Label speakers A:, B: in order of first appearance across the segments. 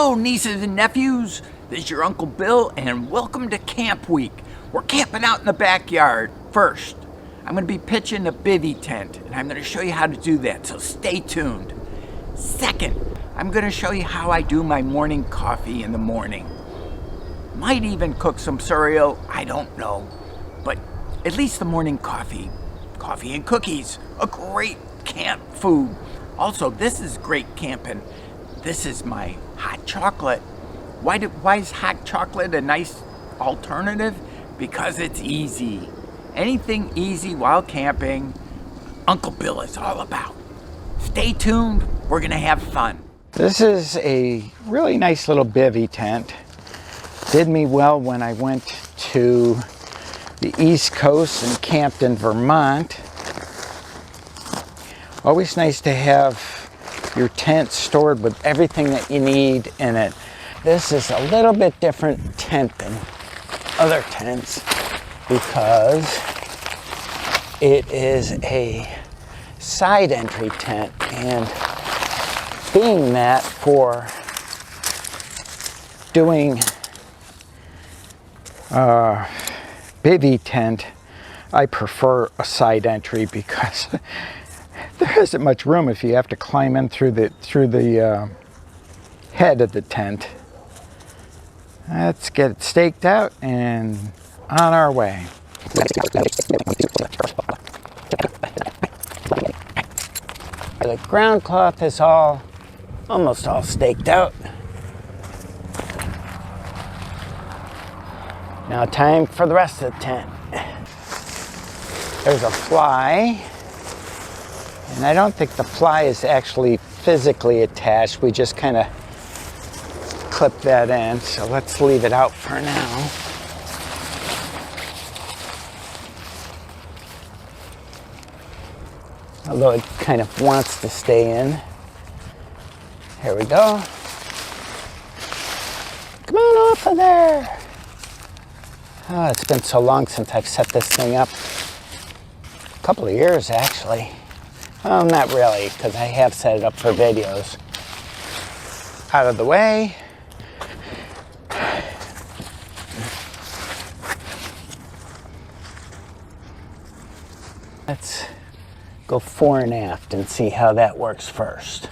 A: Hello, nieces and nephews. This is your Uncle Bill, and welcome to Camp Week. We're camping out in the backyard. First, I'm going to be pitching a bivy tent, and I'm going to show you how to do that, so stay tuned. Second, I'm going to show you how I do my morning coffee in the morning. Might even cook some cereal, I don't know. But at least the morning coffee and cookies, a great camp food. Also, this is great camping. This is my hot chocolate. Why is hot chocolate a nice alternative? Because it's easy. Anything easy while camping, Uncle Bill is all about. Stay tuned, we're gonna have fun.
B: This is a really nice little bivy tent. Did me well when I went to the East Coast and camped in Vermont. Always nice to have your tent stored with everything that you need in it. This is a little bit different tent than other tents because it is a side entry tent, and being that for doing bivy tent, I prefer a side entry because there isn't much room if you have to climb in through the head of the tent. Let's get it staked out and on our way. The ground cloth is almost all staked out. Now time for the rest of the tent. There's a fly. And I don't think the fly is actually physically attached. We just kind of clip that in. So let's leave it out for now. Although it kind of wants to stay in. Here we go. Come on off of there. Oh, it's been so long since I've set this thing up. A couple of years, actually. Well, not really, because I have set it up for videos. Out of the way. Let's go fore and aft and see how that works first.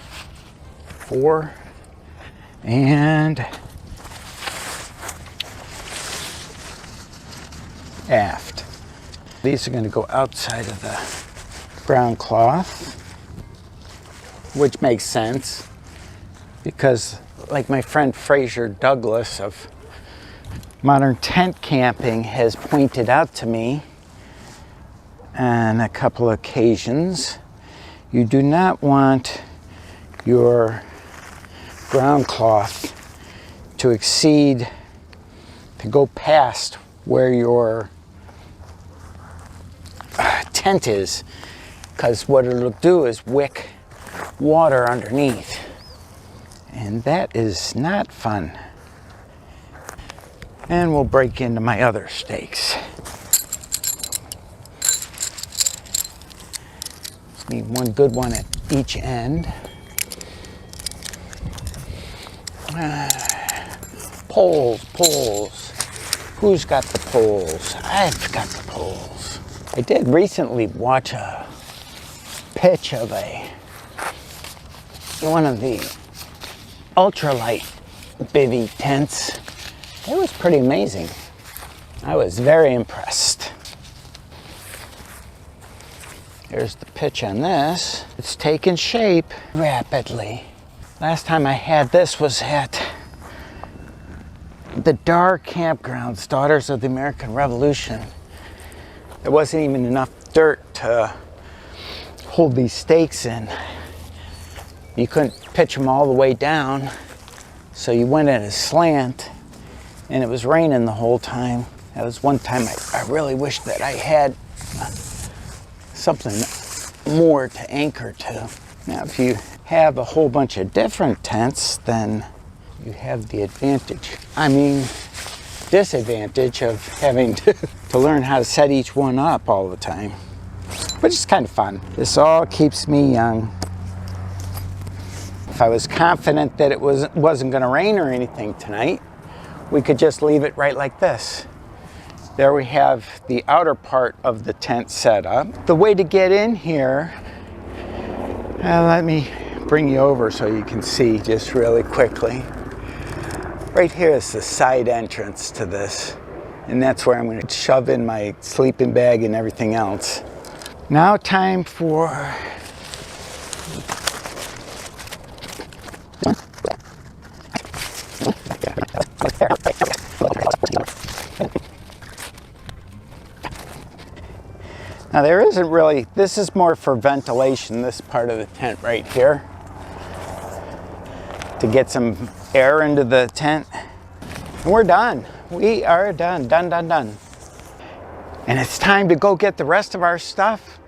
B: Fore and aft. These are going to go outside of the ground cloth, which makes sense because, like my friend Fraser Douglas of Modern Tent Camping has pointed out to me on a couple of occasions, you do not want your ground cloth to go past where your tent is, because what it'll do is wick water underneath, and that is not fun. And we'll break into my other stakes. Need one good one at each end. Poles. Who's got the poles? I've got the poles. I did recently watch a pitch of one of the ultralight bivy tents. It was pretty amazing. I was very impressed. Here's the pitch on this. It's taking shape rapidly. Last time I had this was at the Dar Campgrounds, Daughters of the American Revolution. There wasn't even enough dirt to hold these stakes in. You couldn't pitch them all the way down, so you went at a slant, and it was raining the whole time. That was one time I really wished that I had something more to anchor to. Now, if you have a whole bunch of different tents, then you have the disadvantage of having to learn how to set each one up all the time. But it's kind of fun. This all keeps me young. if I was confident that it wasn't going to rain or anything tonight, we could just leave it right like this. There we have the outer part of the tent set up. The way to get in here, let me bring you over so you can see just really quickly. Right here is the side entrance to this, and that's where I'm going to shove in my sleeping bag and everything else. Now time for now there isn't really, this is more for ventilation, this part of the tent right here, to get some air into the tent. And we're done. We are done, done. And it's time to go get the rest of our stuff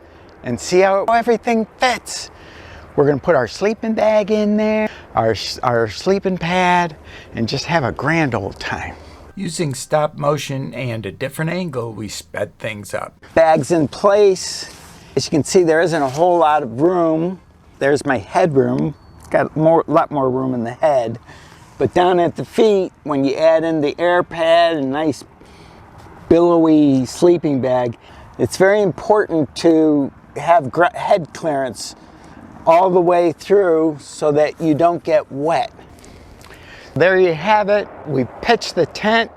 B: and see how everything fits. We're gonna put our sleeping bag in there, our sleeping pad, and just have a grand old time. Using stop motion and a different angle, we sped things up. Bags in place. As you can see, there isn't a whole lot of room. There's my headroom. Got a lot more room in the head. But down at the feet, when you add in the air pad and nice billowy sleeping bag, it's very important to have head clearance all the way through so that you don't get wet. There you have it. We pitched the tent.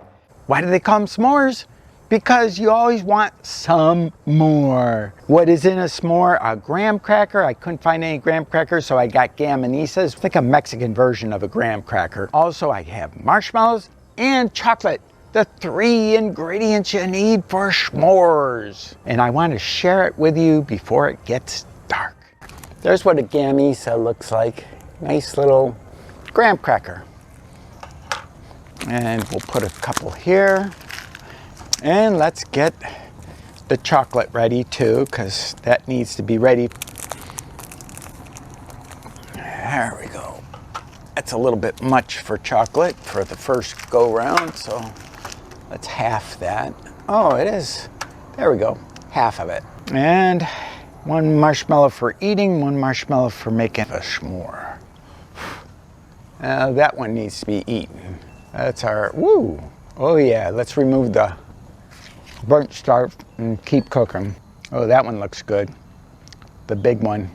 B: Why do they call them s'mores? Because you always want some more. What is in a s'more? A graham cracker. I couldn't find any graham crackers, so I got gaminisas. It's like a Mexican version of a graham cracker. Also, I have marshmallows and chocolate. The 3 ingredients you need for s'mores. And I want to share it with you before it gets dark. There's what a gamisa looks like. Nice little graham cracker. And we'll put a couple here. And let's get the chocolate ready too, because that needs to be ready. There we go. That's a little bit much for chocolate for the first go round, so let's half that. Oh, it is. There we go. Half of it. And 1 marshmallow for eating, 1 marshmallow for making a s'more. That one needs to be eaten. That's our, woo! Oh yeah, let's remove the burnt stuff and keep cooking. Oh, that one looks good. The big one.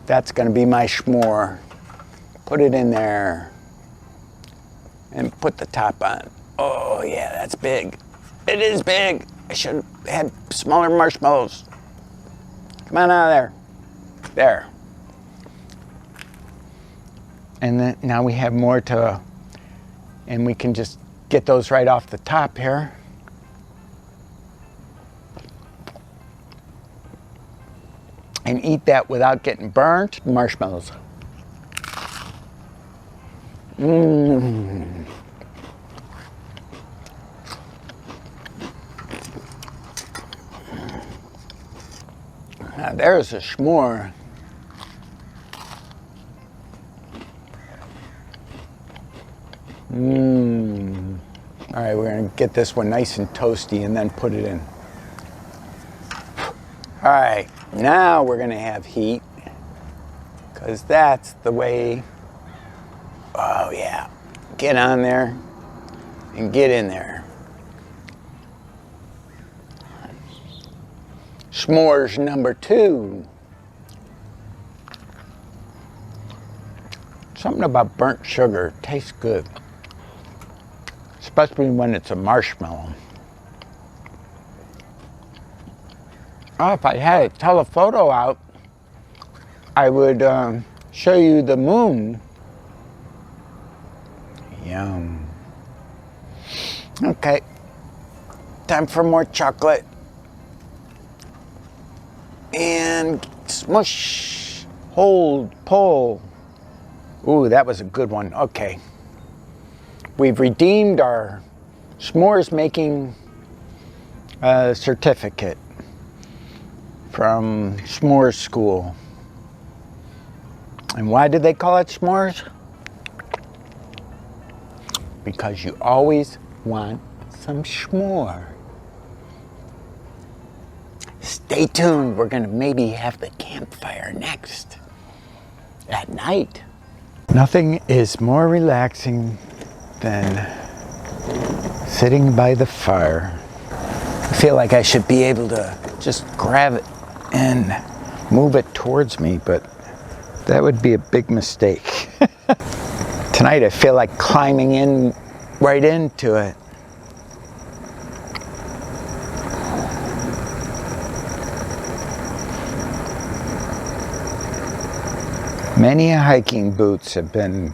B: That's gonna be my s'more. Put it in there. And put the top on. Oh yeah, that's big. It is big. I should have had smaller marshmallows. Come on out of there. There. And then now we have more to, and we can just get those right off the top here. And eat that without getting burnt. Marshmallows. Mmm. Now there's a s'more. Mmm. All right, we're gonna get this one nice and toasty and then put it in. All right, now we're gonna have heat, because that's the way. Oh yeah, get on there and get in there. S'mores number 2. Something about burnt sugar tastes good, especially when it's a marshmallow. Oh, if I had a telephoto out, I would show you the moon. Yum. Okay, time for more chocolate. And smush, hold, pull. Ooh, that was a good one. Okay. We've redeemed our s'mores making certificate from s'mores school. And why did they call it s'mores? Because you always want some s'more. Stay tuned, we're gonna maybe have the campfire next. at night. Nothing is more relaxing than sitting by the fire. I feel like I should be able to just grab it and move it towards me, but that would be a big mistake. Tonight I feel like climbing in right into it. Many hiking boots have been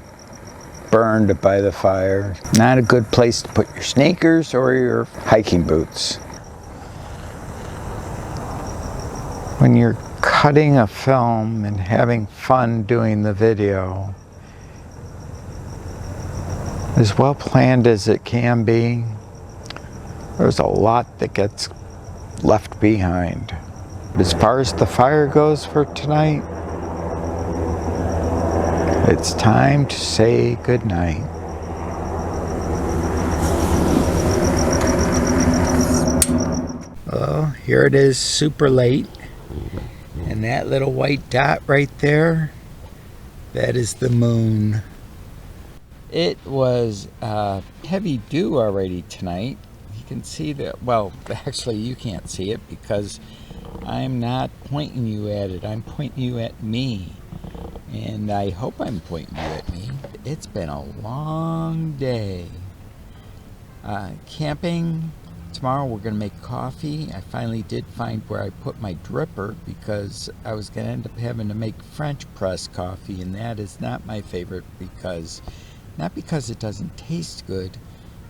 B: burned by the fire. Not a good place to put your sneakers or your hiking boots. When you're cutting a film and having fun doing the video, as well planned as it can be, there's a lot that gets left behind. But as far as the fire goes for tonight, it's time to say goodnight. Oh, here it is, super late. And that little white dot right there, that is the moon. It was heavy dew already tonight. You can see that, well, actually you can't see it because I'm not pointing you at it. I'm pointing you at me. And I hope I'm pointing you at me. It's been a long day. Camping. Tomorrow we're going to make coffee. I finally did find where I put my dripper because I was going to end up having to make French press coffee, and that is not my favorite because, not because it doesn't taste good,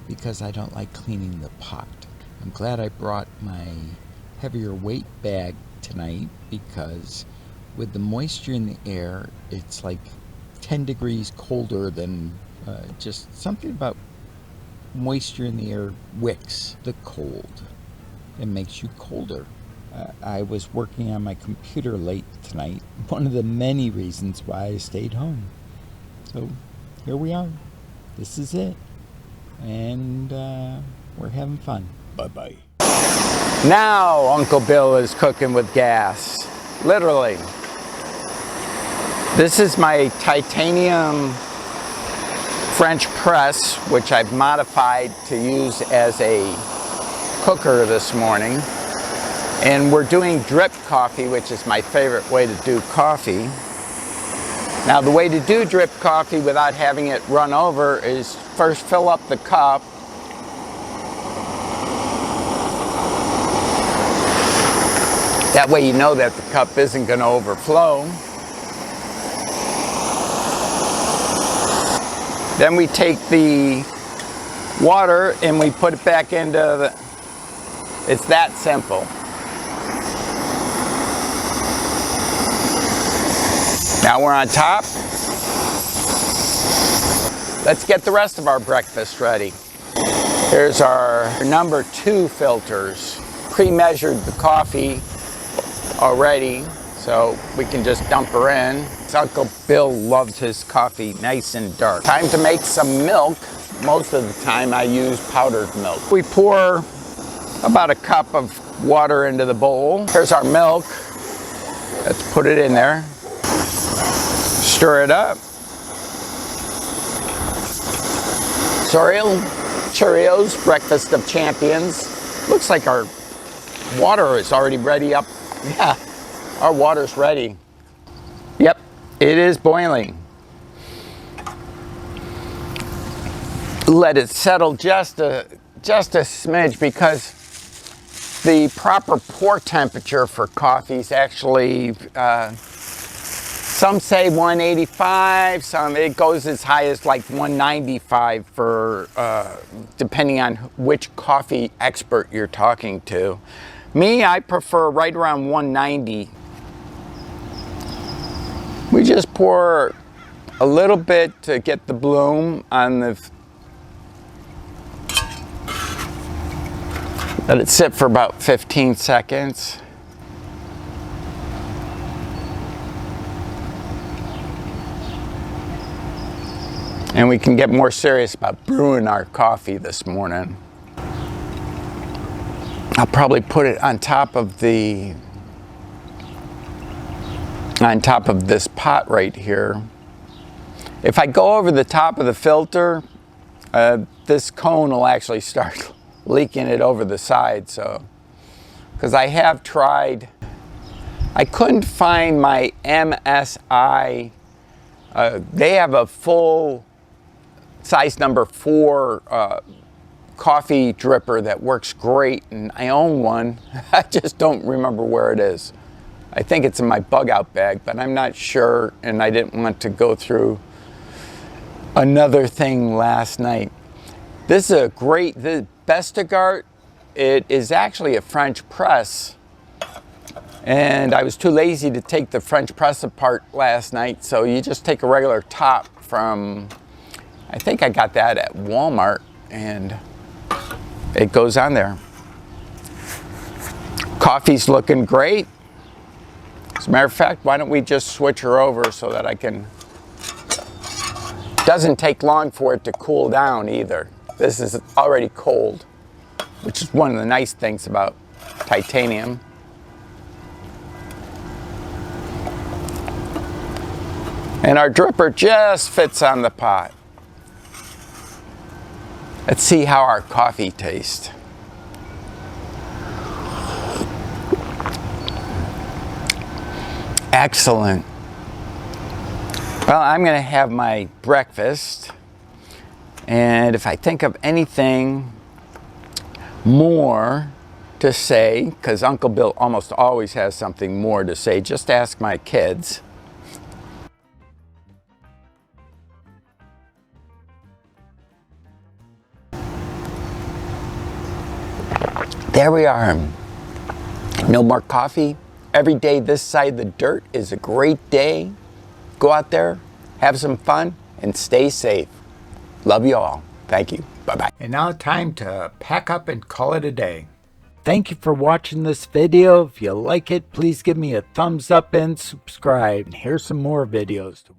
B: because I don't like cleaning the pot. I'm glad I brought my heavier weight bag tonight because with the moisture in the air, it's like 10 degrees colder than just something about moisture in the air wicks the cold. It makes you colder. I was working on my computer late tonight. One of the many reasons why I stayed home. So here we are. This is it. And we're having fun. Bye-bye. Now Uncle Bill is cooking with gas. Literally. This is my titanium French press, which I've modified to use as a cooker this morning. And we're doing drip coffee, which is my favorite way to do coffee. Now, the way to do drip coffee without having it run over is first fill up the cup. That way you know that the cup isn't going to overflow. Then we take the water and we put it back into the, it's that simple. Now we're on top. Let's get the rest of our breakfast ready. Here's our number 2 filters. Pre-measured the coffee already, so we can just dump her in. Uncle Bill loves his coffee nice and dark. Time to make some milk. Most of the time I use powdered milk. We pour about a cup of water into the bowl. Here's our milk. Let's put it in there. Stir it up. Cheerios, breakfast of champions. Looks like our water is already ready up. Yeah, our water's ready. Yep, it is boiling. Let it settle just a smidge because the proper pour temperature for coffee is actually, some say 185, it goes as high as like 195 for, depending on which coffee expert you're talking to. Me, I prefer right around 190. We just pour a little bit to get the bloom on the, let it sit for about 15 seconds. And we can get more serious about brewing our coffee this morning. I'll probably put it on top of the on top of this pot right here. If I go over the top of the filter, this cone will actually start leaking it over the side. So, because I have tried, I couldn't find my MSI. They have a full size number 4 coffee dripper that works great, and I own one. I just don't remember where it is. I think it's in my bug out bag, but I'm not sure, and I didn't want to go through another thing last night. This is a great, the Bestegart. It is actually a French press, and I was too lazy to take the French press apart last night, so you just take a regular top from, I think I got that at Walmart, and it goes on there. Coffee's looking great. As a matter of fact, why don't we just switch her over so that I can, doesn't take long for it to cool down either. This is already cold, which is one of the nice things about titanium. And our dripper just fits on the pot. Let's see how our coffee tastes. Excellent. Well, I'm going to have my breakfast, and if I think of anything more to say, because Uncle Bill almost always has something more to say, just ask my kids. There we are. No more coffee. Every day this side of the dirt is a great day. Go out there, have some fun, and stay safe. Love you all. Thank you. Bye-bye.
A: And now time to pack up and call it a day. Thank you for watching this video. If you like it, please give me a thumbs up and subscribe. And here's some more videos to watch.